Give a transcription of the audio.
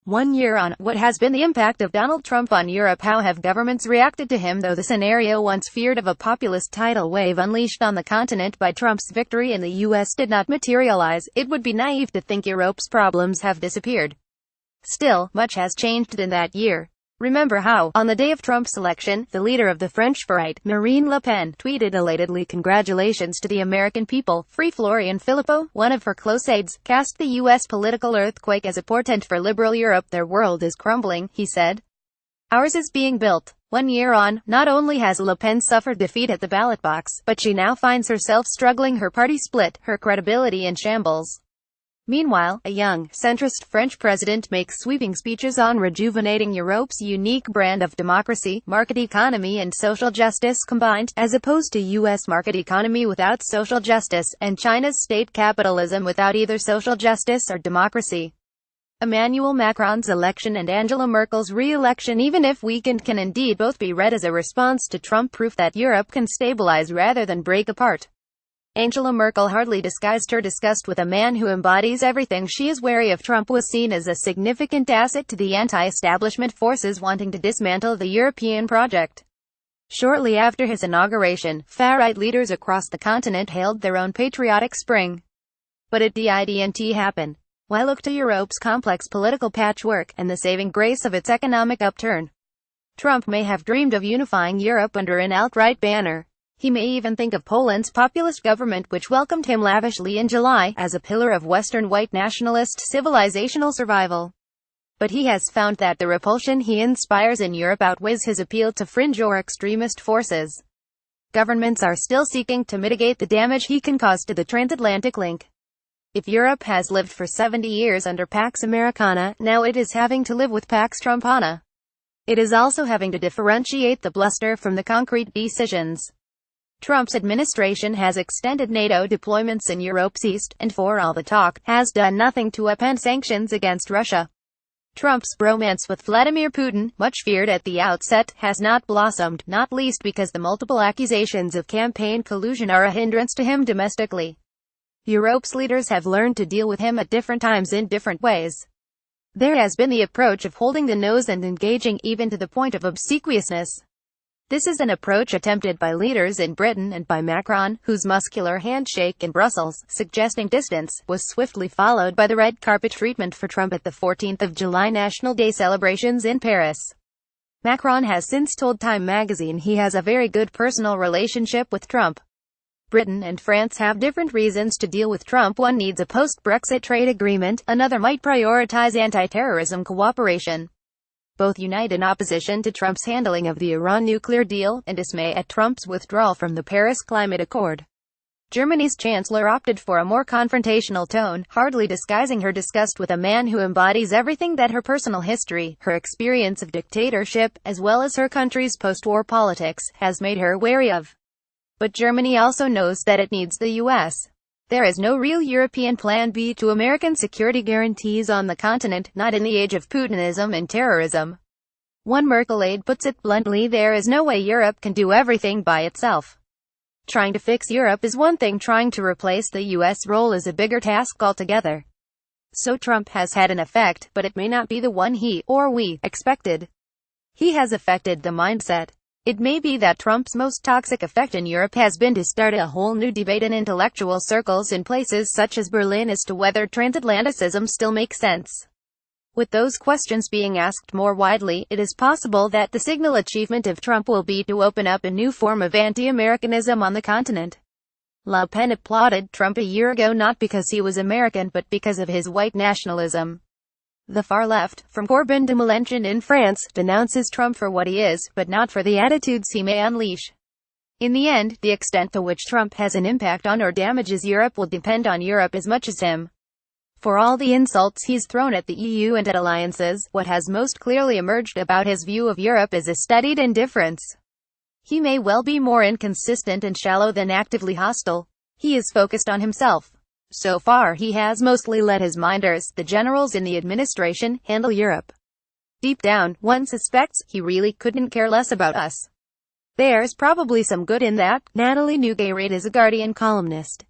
1 year on, what has been the impact of Donald Trump on Europe? How have governments reacted to him? Though the scenario once feared of a populist tidal wave unleashed on the continent by Trump's victory in the US did not materialize, it would be naive to think Europe's problems have disappeared. Still, much has changed in that year. Remember how, on the day of Trump's election, the leader of the French far-right, Marine Le Pen, tweeted elatedly congratulations to the American people. Free Florian Philippot, one of her close aides, cast the U.S. political earthquake as a portent for liberal Europe. Their world is crumbling, he said. Ours is being built. 1 year on, not only has Le Pen suffered defeat at the ballot box, but she now finds herself struggling, her party split, her credibility in shambles. Meanwhile, a young, centrist French president makes sweeping speeches on rejuvenating Europe's unique brand of democracy, market economy and social justice combined, as opposed to U.S. market economy without social justice, and China's state capitalism without either social justice or democracy. Emmanuel Macron's election and Angela Merkel's re-election, even if weakened, can indeed both be read as a response to Trump, proof that Europe can stabilize rather than break apart. Angela Merkel hardly disguised her disgust with a man who embodies everything she is wary of. Trump was seen as a significant asset to the anti-establishment forces wanting to dismantle the European project. Shortly after his inauguration, far-right leaders across the continent hailed their own patriotic spring. But it didn't happen. Why look to Europe's complex political patchwork, and the saving grace of its economic upturn? Trump may have dreamed of unifying Europe under an alt-right banner. He may even think of Poland's populist government, which welcomed him lavishly in July, as a pillar of Western white nationalist civilizational survival. But he has found that the repulsion he inspires in Europe outweighs his appeal to fringe or extremist forces. Governments are still seeking to mitigate the damage he can cause to the transatlantic link. If Europe has lived for 70 years under Pax Americana, now it is having to live with Pax Trumpana. It is also having to differentiate the bluster from the concrete decisions. Trump's administration has extended NATO deployments in Europe's east, and for all the talk, has done nothing to upend sanctions against Russia. Trump's bromance with Vladimir Putin, much feared at the outset, has not blossomed, not least because the multiple accusations of campaign collusion are a hindrance to him domestically. Europe's leaders have learned to deal with him at different times in different ways. There has been the approach of holding the nose and engaging, even to the point of obsequiousness. This is an approach attempted by leaders in Britain and by Macron, whose muscular handshake in Brussels, suggesting distance, was swiftly followed by the red carpet treatment for Trump at the 14th of July National Day celebrations in Paris. Macron has since told Time magazine he has a very good personal relationship with Trump. Britain and France have different reasons to deal with Trump. One needs a post-Brexit trade agreement, another might prioritize anti-terrorism cooperation. Both unite in opposition to Trump's handling of the Iran nuclear deal, and dismay at Trump's withdrawal from the Paris Climate Accord. Germany's chancellor opted for a more confrontational tone, hardly disguising her disgust with a man who embodies everything that her personal history, her experience of dictatorship, as well as her country's post-war politics, has made her wary of. But Germany also knows that it needs the U.S. There is no real European plan B to American security guarantees on the continent, not in the age of Putinism and terrorism. One Merkel aide puts it bluntly, there is no way Europe can do everything by itself. Trying to fix Europe is one thing, trying to replace the U.S. role is a bigger task altogether. So Trump has had an effect, but it may not be the one he, or we, expected. He has affected the mindset. It may be that Trump's most toxic effect in Europe has been to start a whole new debate in intellectual circles in places such as Berlin as to whether transatlanticism still makes sense. With those questions being asked more widely, it is possible that the signal achievement of Trump will be to open up a new form of anti-Americanism on the continent. Le Pen applauded Trump a year ago not because he was American but because of his white nationalism. The far left, from Corbyn to Mélenchon in France, denounces Trump for what he is, but not for the attitudes he may unleash. In the end, the extent to which Trump has an impact on or damages Europe will depend on Europe as much as him. For all the insults he's thrown at the EU and at alliances, what has most clearly emerged about his view of Europe is a studied indifference. He may well be more inconsistent and shallow than actively hostile. He is focused on himself. So far he has mostly let his minders, the generals in the administration, handle Europe. Deep down, one suspects, he really couldn't care less about us. There's probably some good in that. Natalie, nougayrède is a Guardian columnist.